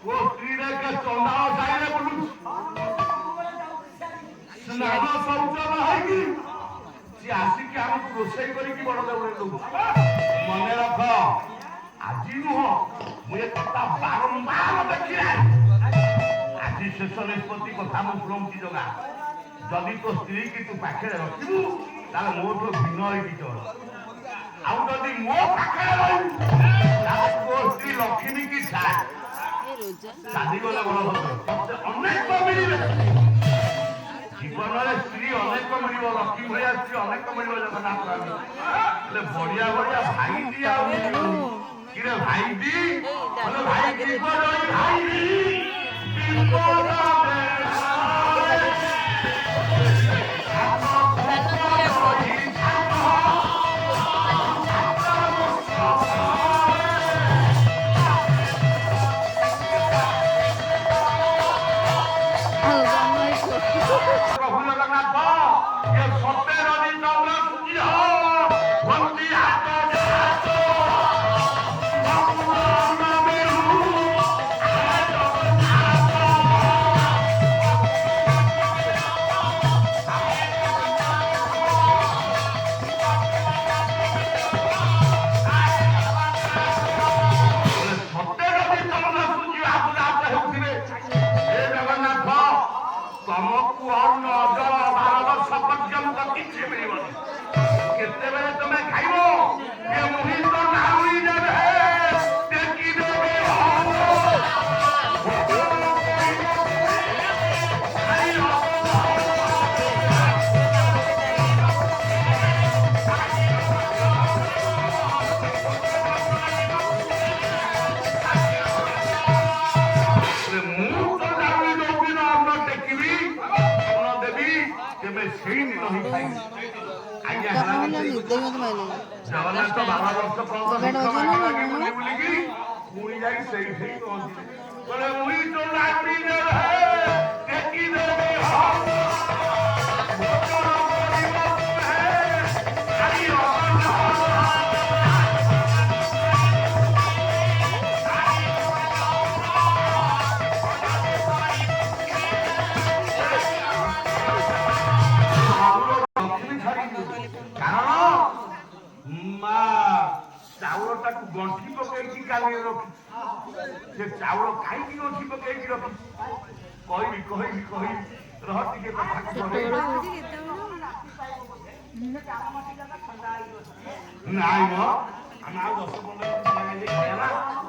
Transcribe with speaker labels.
Speaker 1: वो स्त्री रे के चंदाओ जाइले बोलू स्नान शौच नहीं सी आसिक आम रोषे करके बड़ देवड़े दू मन रख आज नुह मुझे कथा बारंबार देखिए आज शेष निष्पत्ति कथा मु शुणुची जगा जदि तो स्त्री की तू पाखे रखू ताले मो तो भिन्न होगी चल आउ जदि मो पाखे रही तो स्त्री लक्ष्मी की शादी गले बड़ भद्र अनेक मिले जीवन में स्त्री अनेक मिल लक्ष्मी भाई अनेक मिल जगन्नाथ बढ़िया बढ़िया भाई दिया किरे भाई दी भाई जीवन भाई जगन्नाथ 12 वर्ष बुलिकी मुई जाई सही सही पहुंची बोले मुई तो नाटी दे देखी दे गंठी पकई काली रखी से चाउल कहीं गंठी पकई रखी कही रह टे नाई 10-15